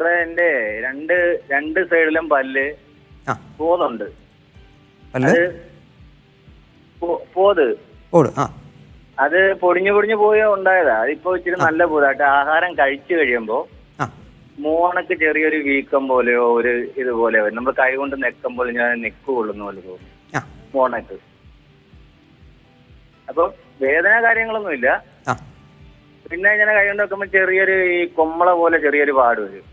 ഡോക്ടറെ എന്റെ രണ്ട് സൈഡിലും പല്ല് പോതുണ്ട്. പോത് അത് പൊടിഞ്ഞു പോയോ ഉണ്ടായതാ. അതിപ്പോ ഇച്ചിരി നല്ല പോതായിട്ട് ആഹാരം കഴിച്ചു കഴിയുമ്പോ മോണക്ക് ചെറിയൊരു വീക്കം പോലെയോ ഒരു ഇതുപോലെ നമ്മൾ കൈ കൊണ്ട് നെക്കം പോലെ ഞാൻ നെക്ക് കൊള്ളുന്ന പോലെ തോന്നും മോണക്ക്. അപ്പൊ വേദന കാര്യങ്ങളൊന്നുമില്ല. പിന്നെ ഇങ്ങനെ കൈ കൊണ്ട് വെക്കുമ്പോ ചെറിയൊരു ഈ കൊമ്മള പോലെ ചെറിയൊരു പാട് വരും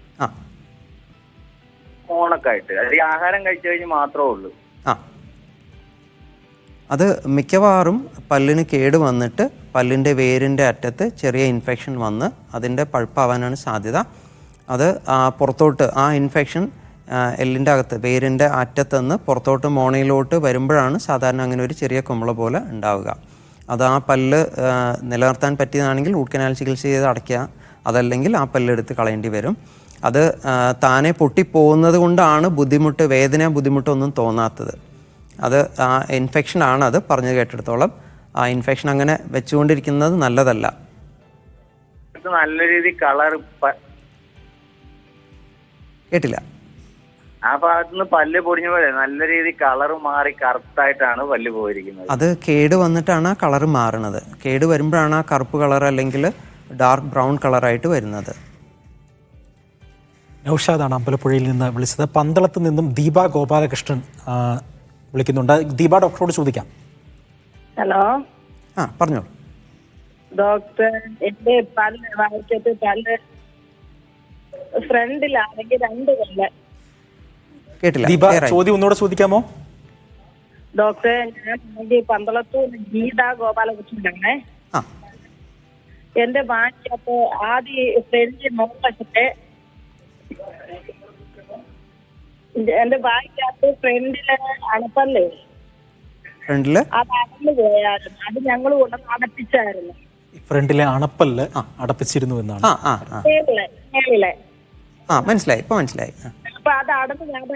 മോണക്കായിട്ട്. അത് ഈ ആഹാരം കഴിച്ചു കഴിഞ്ഞ് മാത്രമേ ഉള്ളൂ. അത് മിക്കവാറും പല്ലിന് കേട് വന്നിട്ട് പല്ലിൻ്റെ വേരിൻ്റെ അറ്റത്ത് ചെറിയ ഇൻഫെക്ഷൻ വന്ന് അതിൻ്റെ പഴുപ്പാവാനാണ് സാധ്യത. അത് പുറത്തോട്ട് ആ ഇൻഫെക്ഷൻ എല്ലിൻ്റെ അകത്ത് വേരിൻ്റെ അറ്റത്തുനിന്ന് പുറത്തോട്ട് മോണയിലോട്ട് വരുമ്പോഴാണ് സാധാരണ അങ്ങനെ ഒരു ചെറിയ കുമ്പള പോലെ ഉണ്ടാവുക. അത് ആ പല്ല് നിലനിർത്താൻ പറ്റിയതാണെങ്കിൽ റൂട്ട് കനാൽ ചികിത്സ ചെയ്ത് അടയ്ക്കുക, അതല്ലെങ്കിൽ ആ പല്ലെടുത്ത് കളയേണ്ടി വരും. അത് താനെ പൊട്ടിപ്പോകുന്നത് കൊണ്ടാണ് വേദന ബുദ്ധിമുട്ടൊന്നും തോന്നാത്തത്. അത് ആ ഇൻഫെക്ഷനാണ്. അത് പറഞ്ഞു കേട്ടിടത്തോളം ആ ഇൻഫെക്ഷൻ അങ്ങനെ വെച്ചുകൊണ്ടിരിക്കുന്നത് നല്ലതല്ല. നല്ല രീതി കളർ കേട്ടില്ല. ആ ഭാഗത്തുനിന്ന് പല്ല് പൊടിഞ്ഞ പോലെ നല്ല രീതി കളർ മാറി കറുത്തായിട്ടാണ് പല്ല് പോയിരിക്കുന്നത്. അത് കേട് വന്നിട്ടാണ് ആ കളർ മാറുന്നത്. കേട് വരുമ്പോഴാണ് ആ കറുപ്പ് കളർ അല്ലെങ്കിൽ ഡാർക്ക് ബ്രൗൺ കളറായിട്ട് വരുന്നത്. നൗഷാദാണ് അമ്പലപ്പുഴയിൽ നിന്ന് വിളിച്ചത്. പന്തളത്ത് നിന്നും ദീപ ഗോപാലകൃഷ്ണൻ വിളിക്കുന്നുണ്ട്. ദീപ, ഡോക്ടറോട് ചോദിക്കാം. ഹലോ, പറഞ്ഞോ ഡോക്ടർ. എന്റെ വായിക്കത്ത് പല്ല് ഫ്രണ്ടിലാണെങ്കിൽ 2 കൊല്ല. കേട്ടില്ല. ദീപ, ചോദ്യം ഒന്നുകൂടെ ചോദിക്കാമോ? ഡോക്ടർ, ഞാൻ പന്തളത്ത് ഗീത ഗോപാലകൃഷ്ണനാണ്. എന്റെ വായിക്കത്ത് ആദ്യം ഫ്രണ്ട് നോക്കട്ടെ, എന്റെ വായിക്കകത്ത് ഫ്രണ്ടില് അണപ്പല്ലേ അത് അടന്നു പോയായിരുന്നു. അത് ഞങ്ങൾ കൊണ്ടു അടപ്പിച്ചായിരുന്നു. ഫ്രണ്ടിലെ അണപ്പല്ല് അടപ്പിച്ചിരുന്നു എന്നാണ്. മനസ്സിലായി, ഇപ്പൊ മനസ്സിലായി. അപ്പൊ അത്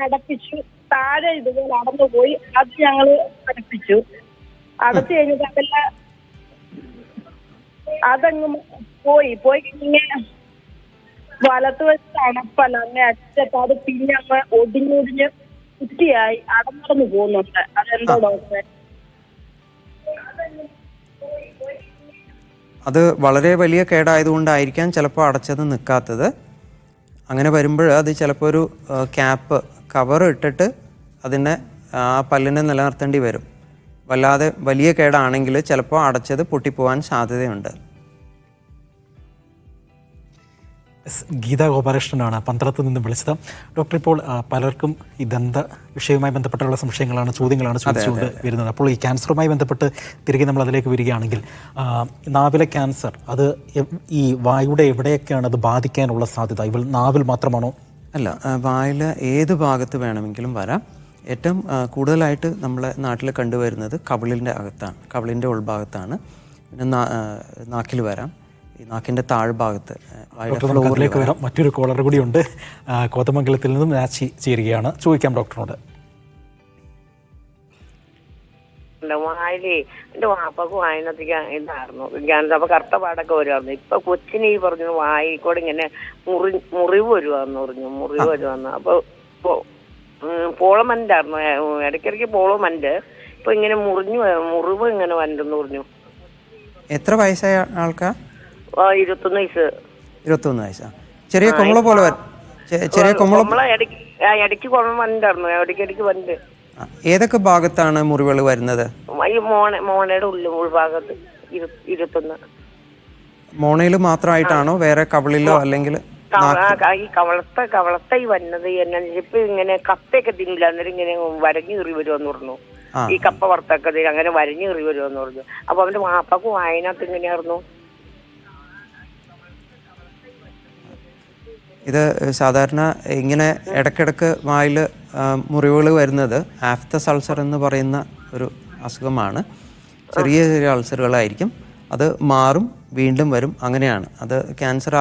അടപ്പിച്ചു. താഴെ ഇതുപോലെ അടന്നു പോയി. അത് ഞങ്ങള് അടപ്പിച്ചു. അടച്ചു കഴിഞ്ഞിട്ട് അതങ്ങ് പോയി ഇങ്ങനെ വലത്ത് വെച്ച് അണപ്പല്ല അങ്ങ് അറ്റത്ത് അത് പിന്നെ അങ്ങ് ഒടിഞ്ഞൊടിഞ്ഞ് കുറ്റിയായി അടന്നു പോകുന്നുണ്ട്. അതെന്തോ ഡോക്ടറെ? അത് വളരെ വലിയ കേടായതുകൊണ്ടായിരിക്കാം ചിലപ്പോൾ അടച്ചത് നിൽക്കാത്തത്. അങ്ങനെ വരുമ്പോൾ അത് ചിലപ്പോൾ ഒരു കവർ ഇട്ടിട്ട് അതിനെ ആ പല്ലിനെ നിലനിർത്തേണ്ടി വരും. വല്ലാതെ വലിയ കേടാണെങ്കിൽ ചിലപ്പോൾ അടച്ചത് പൊട്ടിപ്പോവാൻ സാധ്യതയുണ്ട്. ഗീത ഗോപാലകൃഷ്ണനാണ് പന്തളത്ത് നിന്ന് വിളിച്ചത്. ഡോക്ടർ, ഇപ്പോൾ പലർക്കും ഈ ദന്ത വിഷയവുമായി ബന്ധപ്പെട്ടുള്ള ചോദ്യങ്ങളാണ് ചോദിച്ചുകൊണ്ട് വരുന്നത്. അപ്പോൾ ഈ ക്യാൻസറുമായി ബന്ധപ്പെട്ട് തിരികെ നമ്മൾ അതിലേക്ക് വരികയാണെങ്കിൽ, നാവിലെ ക്യാൻസർ അത് ഈ വായുടെ എവിടെയൊക്കെയാണ് അത് ബാധിക്കാനുള്ള സാധ്യത? നാവിൽ മാത്രമാണോ? അല്ല, വായിൽ ഏത് ഭാഗത്ത് വേണമെങ്കിലും വരാം. ഏറ്റവും കൂടുതലായിട്ട് നമ്മളെ നാട്ടിൽ കണ്ടുവരുന്നത് കവിളിൻ്റെ അകത്താണ്, കവിളിൻ്റെ ഉൾഭാഗത്താണ്. പിന്നെ നാക്കിൽ വരാം, ഈ നാക്കിൻ്റെ താഴ്ഭാഗത്ത്. ഫ്ലോറിലേക്ക് വരാം. മറ്റൊരു കോളർ കൂടിയുണ്ട്. കോതമംഗലത്തിൽ നിന്നും നാച്ചി ചേരുകയാണ്. ചോദിക്കാം ഡോക്ടറോട്. വായിലേ എന്റെ വാപ്പക്ക് വായനത്തിക്ക് ഇതായിരുന്നു ക്യാൻസർ. അപ്പൊ കറുത്ത പാടൊക്കെ വരുമായിരുന്നു. ഇപ്പൊ കൊച്ചിന് ഈ പറഞ്ഞു വായിക്കോടെ ഇങ്ങനെ മുറിവ് വരുവാന്ന് അപ്പൊ പോളമൻ്റായിരുന്നു. ഇടയ്ക്കിടയ്ക്ക് പോളമൻ്റ്. ഇപ്പൊ ഇങ്ങനെ മുറിവ് ഇങ്ങനെ വന്നെന്ന് പറഞ്ഞു. എത്ര വയസ്സായ ആൾക്കാ? 21 വയസ്സ്. 21 വയസ്സാ. ചെറിയ കൊമ്മള പോലെ ഇടയ്ക്ക് കൊള്ളമണ്ടായിരുന്നു. ഇടയ്ക്കിടയ്ക്ക് വണ്ട്. ഏതൊക്കെ ഭാഗത്താണ് മുറിവുകൾ വരുന്നത്? ഈ മോണയുടെ ഉൾഭാഗത്ത് 21. മോണയിൽ മാത്രമായിട്ടാണോ, വേറെ കവിളിലോ അല്ലെങ്കിൽ ഈ കവളത്ത ഈ വന്നത് ഇപ്പൊ ഇങ്ങനെ കപ്പയൊക്കെ തിന്നില്ല, അന്നേരം ഇങ്ങനെ വരഞ്ഞു കയറി വരുമെന്ന് പറഞ്ഞു. ഈ കപ്പ വറുത്തൊക്കെ അങ്ങനെ വരഞ്ഞു കയറി വരുമെന്ന് പറഞ്ഞു. അപ്പൊ അവന്റെ വാപ്പക്ക് വായനകത്ത് ഇങ്ങനെയായിരുന്നു. ഇത് സാധാരണ ഇങ്ങനെ ഇടയ്ക്കിടയ്ക്ക് വായിൽ മുറിവുകൾ വരുന്നത് ആഫ്തസ് അൾസർ എന്ന് പറയുന്ന ഒരു അസുഖമാണ്. ചെറിയ ചെറിയ അൾസറുകളായിരിക്കും. അത് മാറും, വീണ്ടും വരും, അങ്ങനെയാണ്. അത് ക്യാൻസർ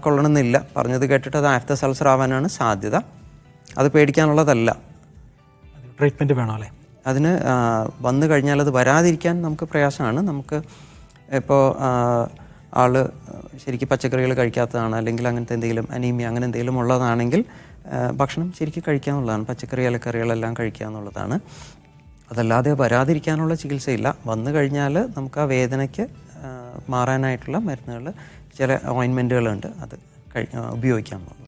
കൊള്ളണമെന്നില്ല. പറഞ്ഞത് കേട്ടിട്ട് അത് ആഫ്തസ് അൾസർ ആവാനാണ് സാധ്യത. അത് പേടിക്കാനുള്ളതല്ല. ട്രീറ്റ്മെൻറ്റ് വേണം അല്ലേ? അതിന് വന്നു കഴിഞ്ഞാൽ അത് വരാതിരിക്കാൻ നമുക്ക് പ്രയാസമാണ്. നമുക്ക് ഇപ്പോൾ ആൾ ശരിക്കും പച്ചക്കറികൾ കഴിക്കാത്തതാണ്, അല്ലെങ്കിൽ അങ്ങനത്തെ എന്തെങ്കിലും അനീമിയ അങ്ങനെ എന്തെങ്കിലും ഉള്ളതാണെങ്കിൽ ഭക്ഷണം ശരിക്കും കഴിക്കാമെന്നുള്ളതാണ്. പച്ചക്കറി ഇലക്കറികളെല്ലാം കഴിക്കുക എന്നുള്ളതാണ്. അതല്ലാതെ വരാതിരിക്കാനുള്ള ചികിത്സയില്ല. വന്നു കഴിഞ്ഞാൽ നമുക്ക് ആ വേദനയ്ക്ക് മാറാനായിട്ടുള്ള മരുന്നുകൾ, ചില ഓയിൻമെൻറ്റുകളുണ്ട്, അത് ഉപയോഗിക്കാമെന്നുള്ളൂ.